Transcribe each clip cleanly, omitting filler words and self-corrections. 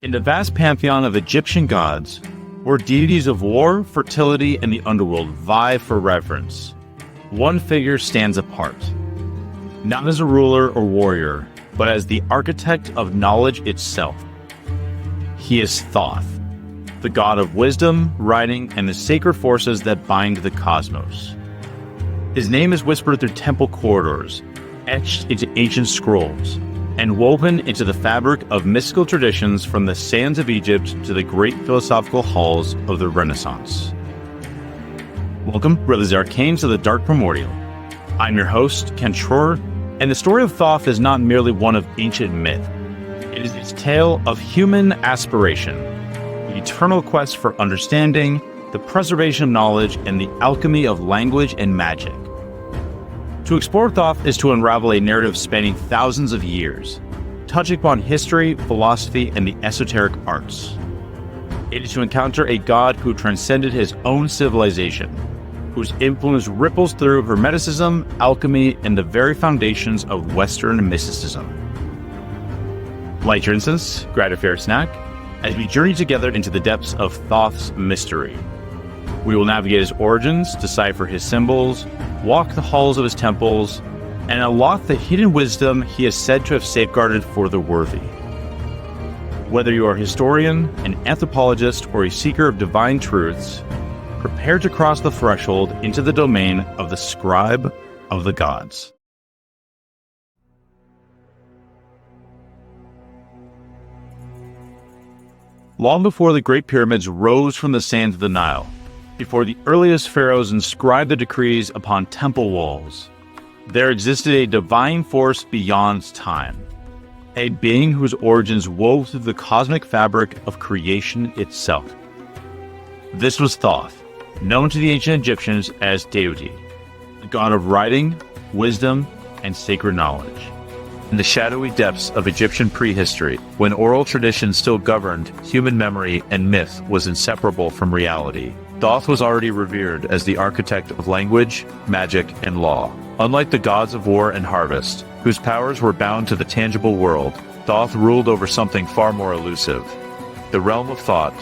In the vast pantheon of Egyptian gods, where deities of war, fertility, and the underworld vie for reverence, one figure stands apart. Not as a ruler or warrior, but as the architect of knowledge itself. He is Thoth, the god of wisdom, writing, and the sacred forces that bind the cosmos. His name is whispered through temple corridors, etched into ancient scrolls, and woven into the fabric of mystical traditions from the sands of Egypt to the great philosophical halls of the Renaissance. Welcome, brothers arcanes, to the Dark Primordial. I'm your host, Ken Schroer, and the story of Thoth is not merely one of ancient myth. It is its tale of human aspiration, the eternal quest for understanding, the preservation of knowledge, and the alchemy of language and magic. To explore Thoth is to unravel a narrative spanning thousands of years, touching upon history, philosophy, and the esoteric arts. It is to encounter a god who transcended his own civilization, whose influence ripples through Hermeticism, alchemy, and the very foundations of Western mysticism. Light your incense, grab a fair snack, as we journey together into the depths of Thoth's mystery. We will navigate his origins, decipher his symbols, walk the halls of his temples, and unlock the hidden wisdom he is said to have safeguarded for the worthy. Whether you are a historian, an anthropologist, or a seeker of divine truths, prepare to cross the threshold into the domain of the Scribe of the gods. Long before the Great Pyramids rose from the sands of the Nile, before the earliest pharaohs inscribed the decrees upon temple walls, there existed a divine force beyond time, a being whose origins wove through the cosmic fabric of creation itself. This was Thoth, known to the ancient Egyptians as Deity, the god of writing, wisdom, and sacred knowledge. In the shadowy depths of Egyptian prehistory, when oral tradition still governed human memory and myth was inseparable from reality, Thoth was already revered as the architect of language, magic, and law. Unlike the gods of war and harvest, whose powers were bound to the tangible world, Thoth ruled over something far more elusive: the realm of thought,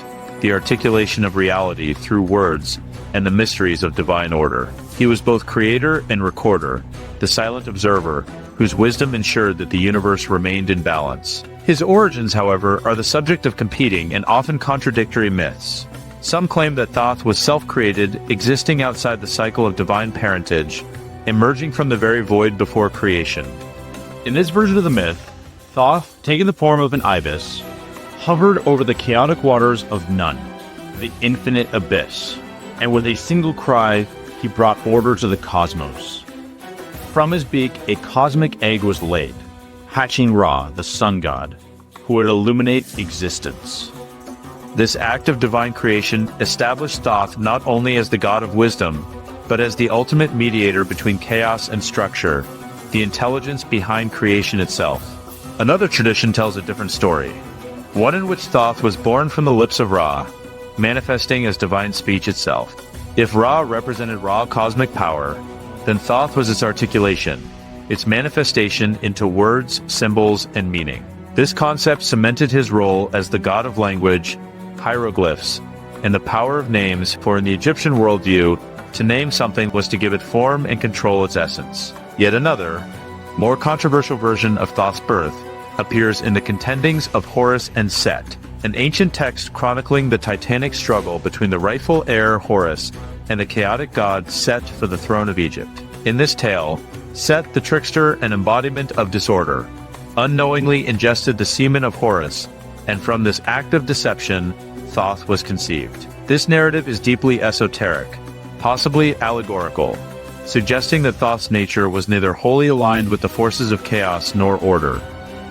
the articulation of reality through words, and the mysteries of divine order. He was both creator and recorder, the silent observer, whose wisdom ensured that the universe remained in balance. His origins, however, are the subject of competing and often contradictory myths. Some claim that Thoth was self-created, existing outside the cycle of divine parentage, emerging from the very void before creation. In this version of the myth, Thoth, taking the form of an ibis, hovered over the chaotic waters of Nun, the infinite abyss, and with a single cry, he brought order to the cosmos. From his beak, a cosmic egg was laid, hatching Ra, the sun god, who would illuminate existence. This act of divine creation established Thoth not only as the god of wisdom, but as the ultimate mediator between chaos and structure, the intelligence behind creation itself. Another tradition tells a different story, one in which Thoth was born from the lips of Ra, manifesting as divine speech itself. If Ra represented raw cosmic power, then Thoth was its articulation, its manifestation into words, symbols, and meaning. This concept cemented his role as the god of language, hieroglyphs, and the power of names, for in the Egyptian worldview, to name something was to give it form and control its essence. Yet another, more controversial version of Thoth's birth appears in the Contendings of Horus and Set, an ancient text chronicling the titanic struggle between the rightful heir Horus and the chaotic god Set for the throne of Egypt. In this tale, Set, the trickster and embodiment of disorder, unknowingly ingested the semen of Horus, and from this act of deception, Thoth was conceived. This narrative is deeply esoteric, possibly allegorical, suggesting that Thoth's nature was neither wholly aligned with the forces of chaos nor order,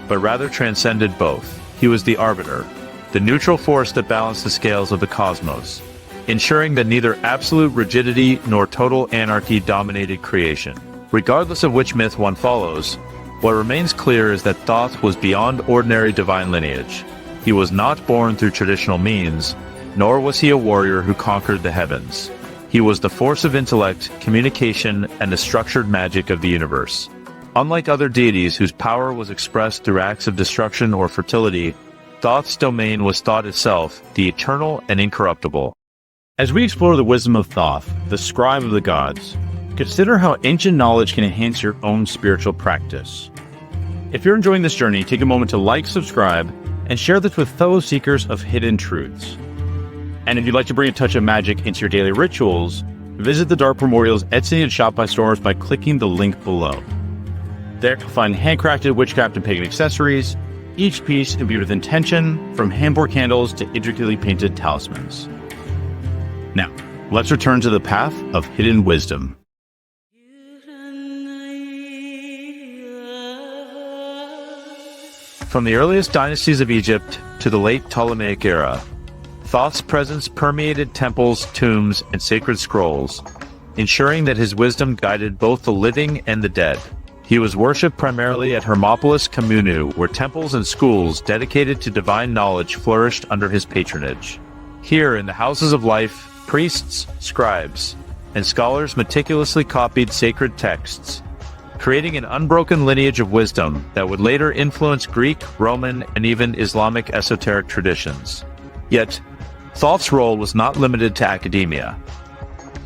but rather transcended both. He was the arbiter, the neutral force that balanced the scales of the cosmos, ensuring that neither absolute rigidity nor total anarchy dominated creation. Regardless of which myth one follows, what remains clear is that Thoth was beyond ordinary divine lineage. He was not born through traditional means, nor was he a warrior who conquered the heavens. He was the force of intellect, communication, and the structured magic of the universe. Unlike other deities whose power was expressed through acts of destruction or fertility, Thoth's domain was thought itself, the eternal and incorruptible. As we explore the wisdom of Thoth, the scribe of the gods, consider how ancient knowledge can enhance your own spiritual practice. If you're enjoying this journey, take a moment to like, subscribe, and share this with fellow seekers of hidden truths. And if you'd like to bring a touch of magic into your daily rituals, visit the Dark Primordial's Etsy and Shopify stores by clicking the link below. There you'll find handcrafted witchcraft and pagan accessories, each piece imbued with intention, from hand-poured candles to intricately painted talismans. Now, let's return to the path of hidden wisdom. From the earliest dynasties of Egypt to the late Ptolemaic era, Thoth's presence permeated temples, tombs, and sacred scrolls, ensuring that his wisdom guided both the living and the dead. He was worshipped primarily at Hermopolis Kamunu, where temples and schools dedicated to divine knowledge flourished under his patronage. Here, in the houses of life, priests, scribes, and scholars meticulously copied sacred texts, creating an unbroken lineage of wisdom that would later influence Greek, Roman, and even Islamic esoteric traditions. Yet, Thoth's role was not limited to academia.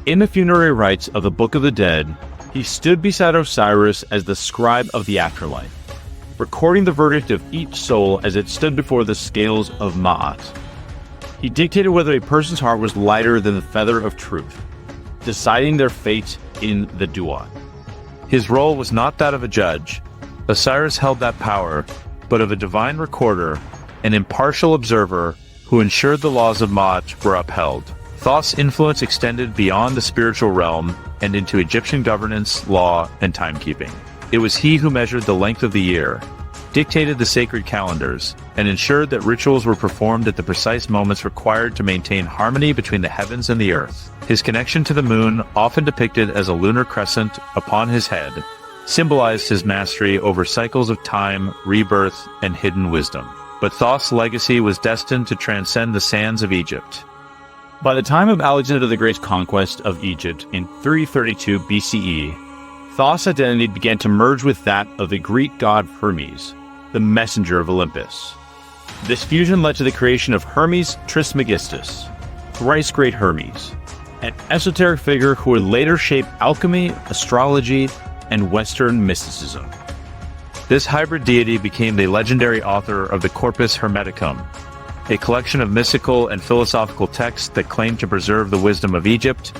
In the funerary rites of the Book of the Dead, he stood beside Osiris as the scribe of the afterlife, recording the verdict of each soul as it stood before the scales of Ma'at. He dictated whether a person's heart was lighter than the feather of truth, deciding their fate in the Duat. His role was not that of a judge. Osiris held that power, but of a divine recorder, an impartial observer who ensured the laws of Ma'at were upheld. Thoth's influence extended beyond the spiritual realm and into Egyptian governance, law, and timekeeping. It was he who measured the length of the year, dictated the sacred calendars, and ensured that rituals were performed at the precise moments required to maintain harmony between the heavens and the earth. His connection to the moon, often depicted as a lunar crescent upon his head, symbolized his mastery over cycles of time, rebirth, and hidden wisdom. But Thoth's legacy was destined to transcend the sands of Egypt. By the time of Alexander the Great's conquest of Egypt in 332 BCE, Thoth's identity began to merge with that of the Greek god Hermes, the messenger of Olympus. This fusion led to the creation of Hermes Trismegistus, thrice great Hermes, an esoteric figure who would later shape alchemy, astrology, and Western mysticism. This hybrid deity became the legendary author of the Corpus Hermeticum, a collection of mystical and philosophical texts that claimed to preserve the wisdom of Egypt,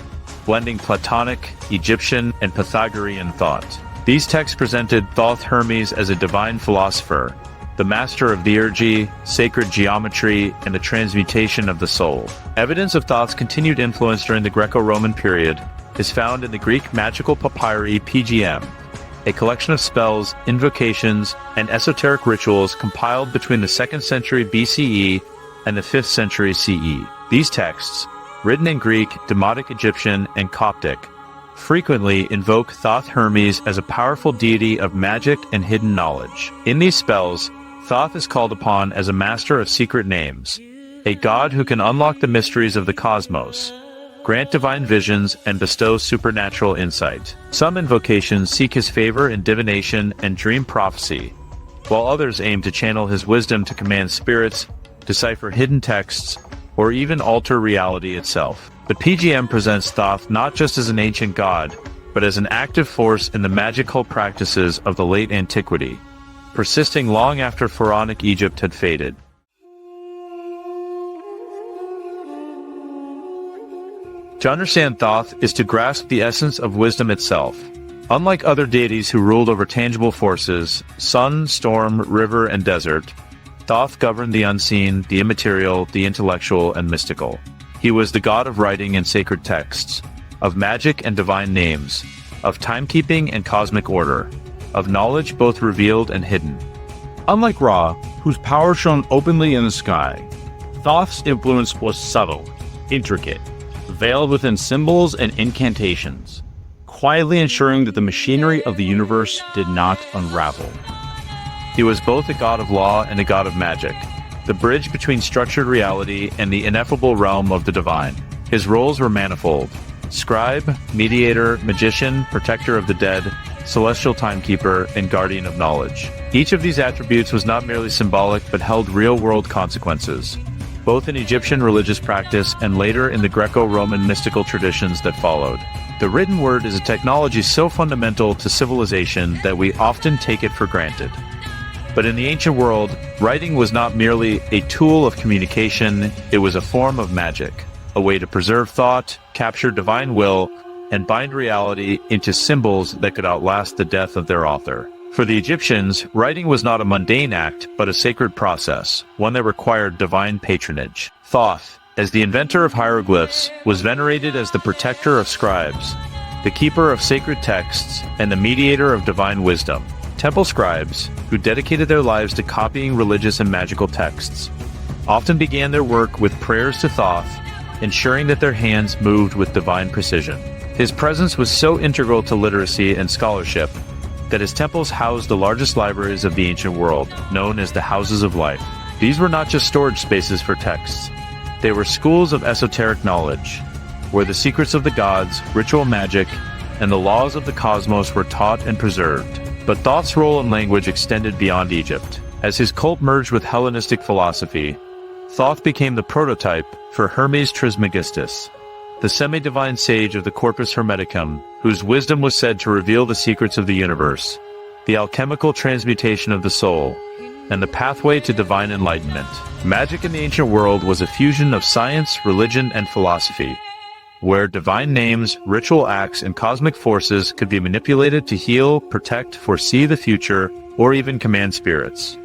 blending Platonic, Egyptian, and Pythagorean thought. These texts presented Thoth Hermes as a divine philosopher, the master of theurgy, sacred geometry, and the transmutation of the soul. Evidence of Thoth's continued influence during the Greco-Roman period is found in the Greek magical papyri PGM, a collection of spells, invocations, and esoteric rituals compiled between the 2nd century BCE and the 5th century CE. These texts, written in Greek, Demotic Egyptian, and Coptic, frequently invoke Thoth Hermes as a powerful deity of magic and hidden knowledge. In these spells, Thoth is called upon as a master of secret names, a god who can unlock the mysteries of the cosmos, grant divine visions, and bestow supernatural insight. Some invocations seek his favor in divination and dream prophecy, while others aim to channel his wisdom to command spirits, decipher hidden texts, or even alter reality itself. The PGM presents Thoth not just as an ancient god, but as an active force in the magical practices of the late antiquity, persisting long after pharaonic Egypt had faded. To understand Thoth is to grasp the essence of wisdom itself. Unlike other deities who ruled over tangible forces, sun, storm, river, and desert, Thoth governed the unseen, the immaterial, the intellectual, and mystical. He was the god of writing and sacred texts, of magic and divine names, of timekeeping and cosmic order, of knowledge both revealed and hidden. Unlike Ra, whose power shone openly in the sky, Thoth's influence was subtle, intricate, veiled within symbols and incantations, quietly ensuring that the machinery of the universe did not unravel. He was both a god of law and a god of magic, the bridge between structured reality and the ineffable realm of the divine. His roles were manifold: scribe, mediator, magician, protector of the dead, celestial timekeeper, and guardian of knowledge. Each of these attributes was not merely symbolic but held real-world consequences, both in Egyptian religious practice and later in the Greco-Roman mystical traditions that followed. The written word is a technology so fundamental to civilization that we often take it for granted. But in the ancient world, writing was not merely a tool of communication, it was a form of magic, a way to preserve thought, capture divine will, and bind reality into symbols that could outlast the death of their author. For the Egyptians, writing was not a mundane act, but a sacred process, one that required divine patronage. Thoth, as the inventor of hieroglyphs, was venerated as the protector of scribes, the keeper of sacred texts, and the mediator of divine wisdom. Temple scribes, who dedicated their lives to copying religious and magical texts, often began their work with prayers to Thoth, ensuring that their hands moved with divine precision. His presence was so integral to literacy and scholarship that his temples housed the largest libraries of the ancient world, known as the Houses of Life. These were not just storage spaces for texts. They were schools of esoteric knowledge, where the secrets of the gods, ritual magic, and the laws of the cosmos were taught and preserved. But Thoth's role in language extended beyond Egypt. As his cult merged with Hellenistic philosophy, Thoth became the prototype for Hermes Trismegistus, the semi-divine sage of the Corpus Hermeticum, whose wisdom was said to reveal the secrets of the universe, the alchemical transmutation of the soul, and the pathway to divine enlightenment. Magic in the ancient world was a fusion of science, religion, and philosophy, where divine names, ritual acts, and cosmic forces could be manipulated to heal, protect, foresee the future, or even command spirits.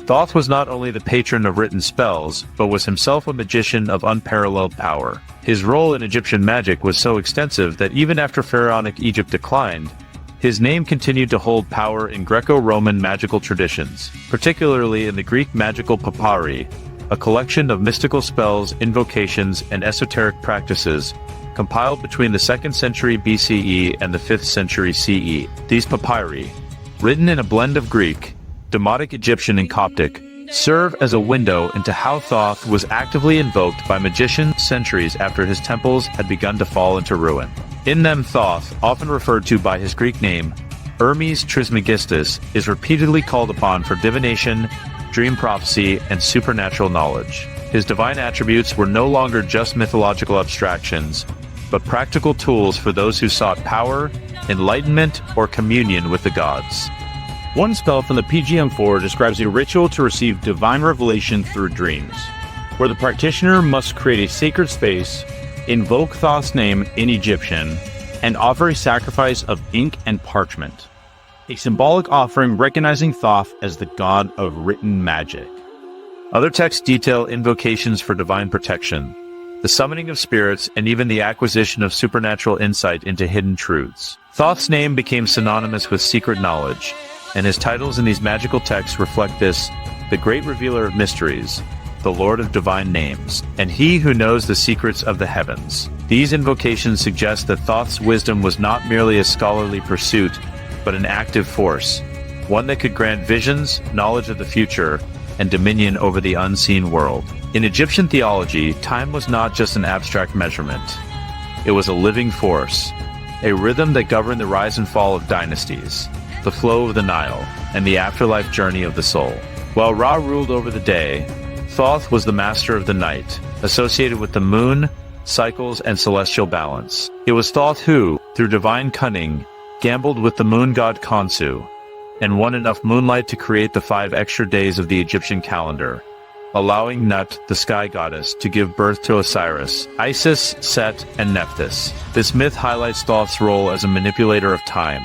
Thoth was not only the patron of written spells, but was himself a magician of unparalleled power. His role in Egyptian magic was so extensive that even after pharaonic Egypt declined, his name continued to hold power in Greco-Roman magical traditions, particularly in the Greek magical papyri, a collection of mystical spells, invocations, and esoteric practices compiled between the 2nd century BCE and the 5th century CE. These papyri, written in a blend of Greek, Demotic Egyptian, and Coptic, serve as a window into how Thoth was actively invoked by magicians centuries after his temples had begun to fall into ruin. In them, Thoth, often referred to by his Greek name, Hermes Trismegistus, is repeatedly called upon for divination, dream prophecy, and supernatural knowledge. His divine attributes were no longer just mythological abstractions, but practical tools for those who sought power, enlightenment, or communion with the gods. One spell from the PGM4 describes a ritual to receive divine revelation through dreams, where the practitioner must create a sacred space, invoke Thoth's name in Egyptian, and offer a sacrifice of ink and parchment, a symbolic offering recognizing Thoth as the god of written magic. Other texts detail invocations for divine protection, the summoning of spirits, and even the acquisition of supernatural insight into hidden truths. Thoth's name became synonymous with secret knowledge, and his titles in these magical texts reflect this: the great revealer of mysteries, the Lord of divine names, and he who knows the secrets of the heavens. These invocations suggest that Thoth's wisdom was not merely a scholarly pursuit, but an active force, one that could grant visions, knowledge of the future, and dominion over the unseen world. In Egyptian theology, time was not just an abstract measurement. It was a living force, a rhythm that governed the rise and fall of dynasties, the flow of the Nile, and the afterlife journey of the soul. While Ra ruled over the day, Thoth was the master of the night, associated with the moon, cycles, and celestial balance. It was Thoth who, through divine cunning, gambled with the moon god Khonsu, and won enough moonlight to create the 5 extra days of the Egyptian calendar, allowing Nut, the sky goddess, to give birth to Osiris, Isis, Set, and Nephthys. This myth highlights Thoth's role as a manipulator of time,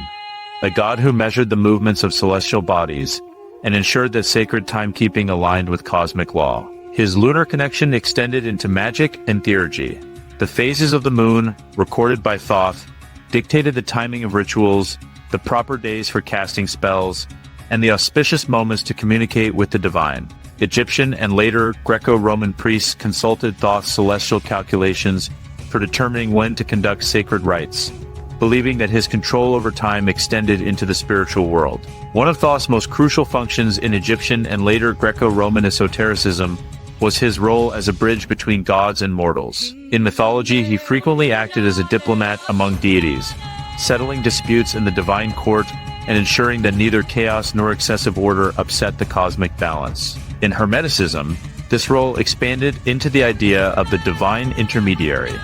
a god who measured the movements of celestial bodies and ensured that sacred timekeeping aligned with cosmic law. His lunar connection extended into magic and theurgy. The phases of the moon, recorded by Thoth, dictated the timing of rituals, the proper days for casting spells, and the auspicious moments to communicate with the divine. Egyptian and later Greco-Roman priests consulted Thoth's celestial calculations for determining when to conduct sacred rites, believing that his control over time extended into the spiritual world. One of Thoth's most crucial functions in Egyptian and later Greco-Roman esotericism was his role as a bridge between gods and mortals. In mythology, he frequently acted as a diplomat among deities, settling disputes in the divine court and ensuring that neither chaos nor excessive order upset the cosmic balance. In Hermeticism, this role expanded into the idea of the divine intermediary,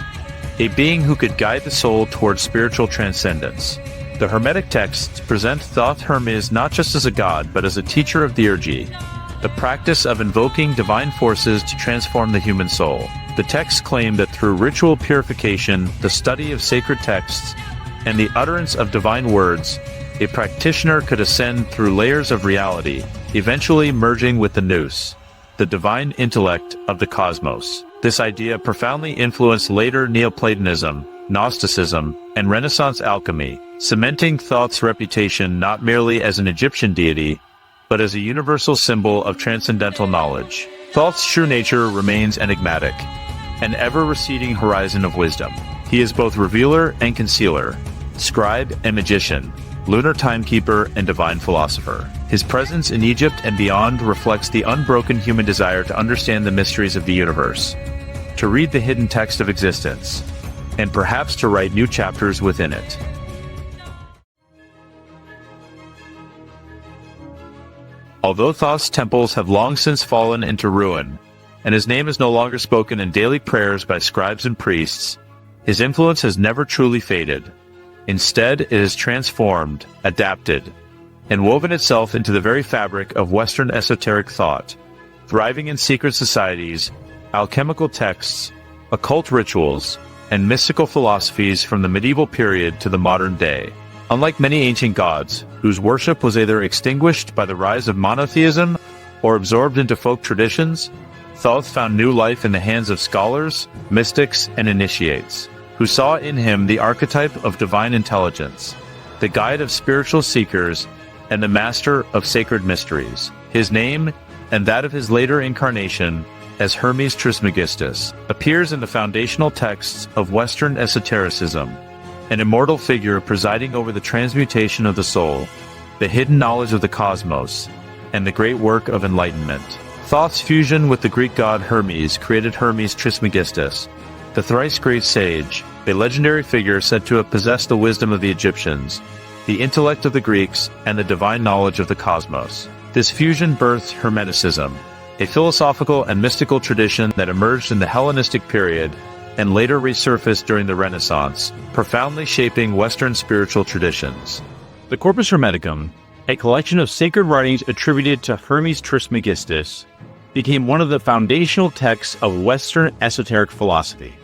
a being who could guide the soul towards spiritual transcendence. The Hermetic texts present Thoth Hermes not just as a god, but as a teacher of theurgy, the practice of invoking divine forces to transform the human soul. The texts claim that through ritual purification, the study of sacred texts, and the utterance of divine words, a practitioner could ascend through layers of reality, eventually merging with the nous, the divine intellect of the cosmos. This idea profoundly influenced later Neoplatonism, Gnosticism, and Renaissance alchemy, cementing Thoth's reputation not merely as an Egyptian deity, but as a universal symbol of transcendental knowledge. Thoth's true nature remains enigmatic, an ever-receding horizon of wisdom. He is both revealer and concealer, scribe and magician, lunar timekeeper and divine philosopher. His presence in Egypt and beyond reflects the unbroken human desire to understand the mysteries of the universe, to read the hidden text of existence, and perhaps to write new chapters within it. Although Thoth's temples have long since fallen into ruin, and his name is no longer spoken in daily prayers by scribes and priests, his influence has never truly faded. Instead, it has transformed, adapted, and woven itself into the very fabric of Western esoteric thought, thriving in secret societies, alchemical texts, occult rituals, and mystical philosophies from the medieval period to the modern day. Unlike many ancient gods, whose worship was either extinguished by the rise of monotheism or absorbed into folk traditions, Thoth found new life in the hands of scholars, mystics, and initiates, who saw in him the archetype of divine intelligence, the guide of spiritual seekers, and the master of sacred mysteries. His name, and that of his later incarnation as Hermes Trismegistus, appears in the foundational texts of Western esotericism, an immortal figure presiding over the transmutation of the soul, the hidden knowledge of the cosmos, and the great work of enlightenment. Thoth's fusion with the Greek god Hermes created Hermes Trismegistus, the thrice great sage, a legendary figure said to have possessed the wisdom of the Egyptians, the intellect of the Greeks, and the divine knowledge of the cosmos. This fusion birthed Hermeticism, a philosophical and mystical tradition that emerged in the Hellenistic period and later resurfaced during the Renaissance, profoundly shaping Western spiritual traditions. The Corpus Hermeticum, a collection of sacred writings attributed to Hermes Trismegistus, became one of the foundational texts of Western esoteric philosophy.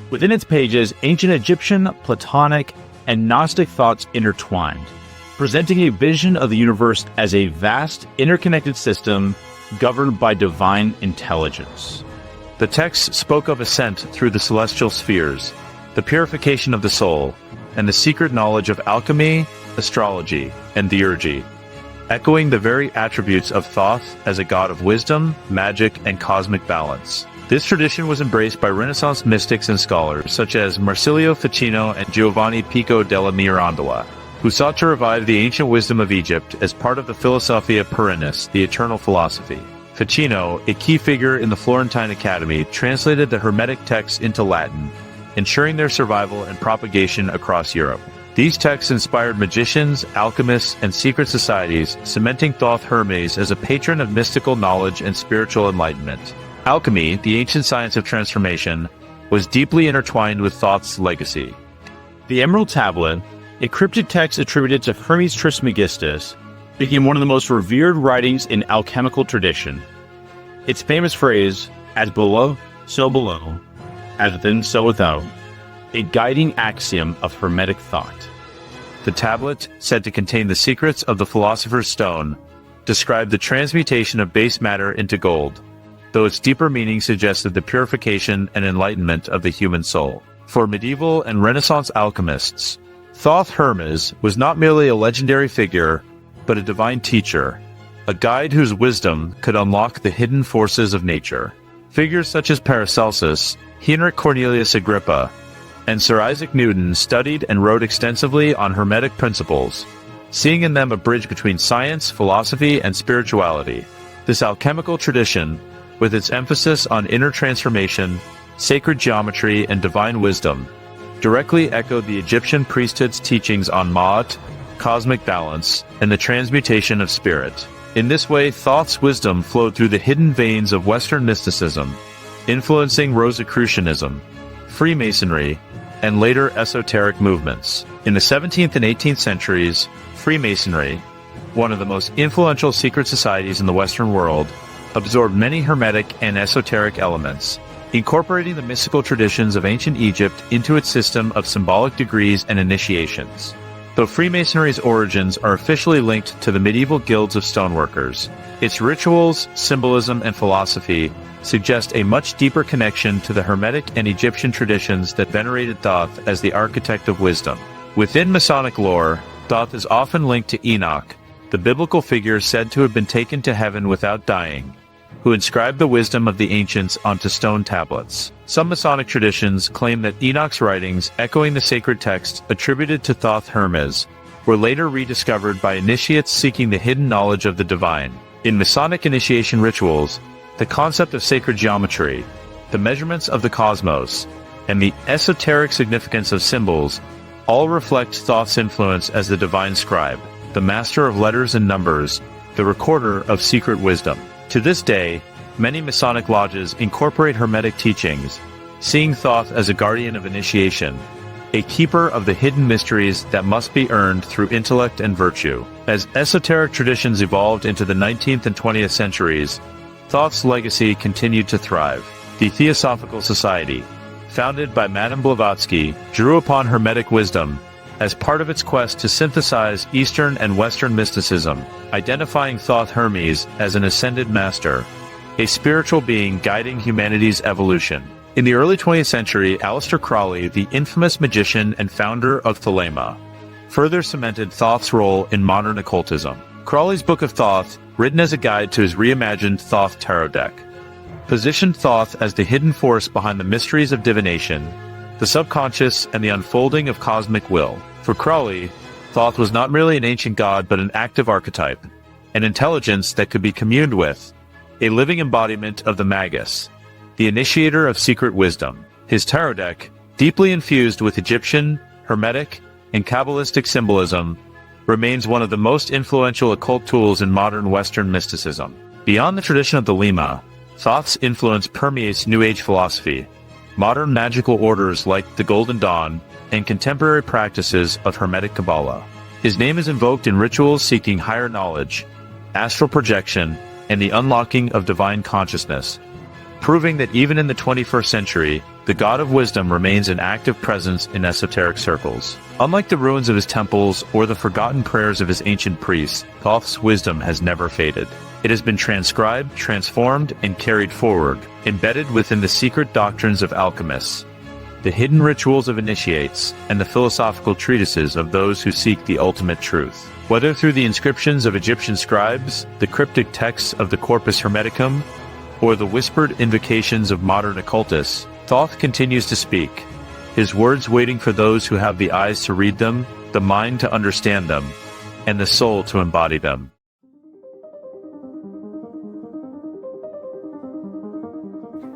Within its pages, ancient Egyptian, Platonic, and Gnostic thoughts intertwined, presenting a vision of the universe as a vast, interconnected system governed by divine intelligence. The text spoke of ascent through the celestial spheres, the purification of the soul, and the secret knowledge of alchemy, astrology, and theurgy, echoing the very attributes of Thoth as a god of wisdom, magic, and cosmic balance. This tradition was embraced by Renaissance mystics and scholars such as Marsilio Ficino and Giovanni Pico della Mirandola, who sought to revive the ancient wisdom of Egypt as part of the Philosophia Perennis, the eternal philosophy. Ficino, a key figure in the Florentine Academy, translated the Hermetic texts into Latin, ensuring their survival and propagation across Europe. These texts inspired magicians, alchemists, and secret societies, cementing Thoth Hermes as a patron of mystical knowledge and spiritual enlightenment. Alchemy, the ancient science of transformation, was deeply intertwined with Thoth's legacy. The Emerald Tablet, a cryptic text attributed to Hermes Trismegistus, became one of the most revered writings in alchemical tradition. Its famous phrase, "as below, so below, as within, so without," a guiding axiom of Hermetic thought. The tablet, said to contain the secrets of the Philosopher's Stone, described the transmutation of base matter into gold, though its deeper meaning suggested the purification and enlightenment of the human soul. For medieval and Renaissance alchemists, Thoth Hermes was not merely a legendary figure, but a divine teacher, a guide whose wisdom could unlock the hidden forces of nature. Figures such as Paracelsus, Heinrich Cornelius Agrippa, and Sir Isaac Newton studied and wrote extensively on Hermetic principles, seeing in them a bridge between science, philosophy, and spirituality. This alchemical tradition, with its emphasis on inner transformation, sacred geometry, and divine wisdom, directly echoed the Egyptian priesthood's teachings on Ma'at, cosmic balance, and the transmutation of spirit. In this way, Thoth's wisdom flowed through the hidden veins of Western mysticism, influencing Rosicrucianism, Freemasonry, and later esoteric movements. In the 17th and 18th centuries, Freemasonry, one of the most influential secret societies in the Western world, absorbed many hermetic and esoteric elements, incorporating the mystical traditions of ancient Egypt into its system of symbolic degrees and initiations. Though Freemasonry's origins are officially linked to the medieval guilds of stoneworkers, its rituals, symbolism, and philosophy suggest a much deeper connection to the Hermetic and Egyptian traditions that venerated Thoth as the architect of wisdom. Within Masonic lore, Thoth is often linked to Enoch, the biblical figure said to have been taken to heaven without dying, who inscribed the wisdom of the ancients onto stone tablets. Some Masonic traditions claim that Enoch's writings, echoing the sacred texts attributed to Thoth Hermes, were later rediscovered by initiates seeking the hidden knowledge of the divine. In Masonic initiation rituals, the concept of sacred geometry, the measurements of the cosmos, and the esoteric significance of symbols all reflect Thoth's influence as the divine scribe, the master of letters and numbers, the recorder of secret wisdom. To this day, many Masonic lodges incorporate Hermetic teachings, seeing Thoth as a guardian of initiation, a keeper of the hidden mysteries that must be earned through intellect and virtue. As esoteric traditions evolved into the 19th and 20th centuries, Thoth's legacy continued to thrive. The Theosophical Society, founded by Madame Blavatsky, drew upon Hermetic wisdom as part of its quest to synthesize Eastern and Western mysticism, identifying Thoth Hermes as an ascended master, a spiritual being guiding humanity's evolution. In the early 20th century, Aleister Crowley, the infamous magician and founder of Thelema, further cemented Thoth's role in modern occultism. Crowley's Book of Thoth, written as a guide to his reimagined Thoth tarot deck, positioned Thoth as the hidden force behind the mysteries of divination, the subconscious, and the unfolding of cosmic will. For Crowley, Thoth was not merely an ancient god but an active archetype, an intelligence that could be communed with, a living embodiment of the Magus, the initiator of secret wisdom. His tarot deck, deeply infused with Egyptian, Hermetic, and Kabbalistic symbolism, remains one of the most influential occult tools in modern Western mysticism. Beyond the tradition of the Lema, Thoth's influence permeates New Age philosophy, modern magical orders like the Golden Dawn, and contemporary practices of Hermetic Kabbalah. His name is invoked in rituals seeking higher knowledge, astral projection, and the unlocking of divine consciousness, proving that even in the 21st century, the God of Wisdom remains an active presence in esoteric circles. Unlike the ruins of his temples or the forgotten prayers of his ancient priests, Thoth's wisdom has never faded. It has been transcribed, transformed, and carried forward, embedded within the secret doctrines of alchemists, the hidden rituals of initiates, and the philosophical treatises of those who seek the ultimate truth. Whether through the inscriptions of Egyptian scribes, the cryptic texts of the Corpus Hermeticum, or the whispered invocations of modern occultists, Thoth continues to speak, his words waiting for those who have the eyes to read them, the mind to understand them, and the soul to embody them.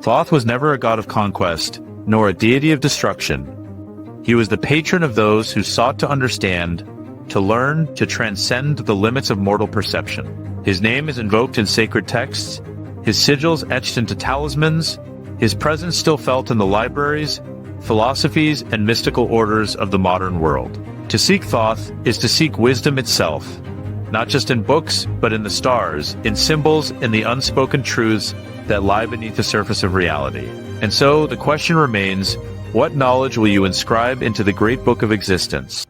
Thoth was never a god of conquest, nor a deity of destruction. He was the patron of those who sought to understand, to learn, to transcend the limits of mortal perception. His name is invoked in sacred texts, his sigils etched into talismans, his presence still felt in the libraries, philosophies, and mystical orders of the modern world. To seek Thoth is to seek wisdom itself, not just in books, but in the stars, in symbols, in the unspoken truths that lie beneath the surface of reality. And so the question remains, what knowledge will you inscribe into the great book of existence?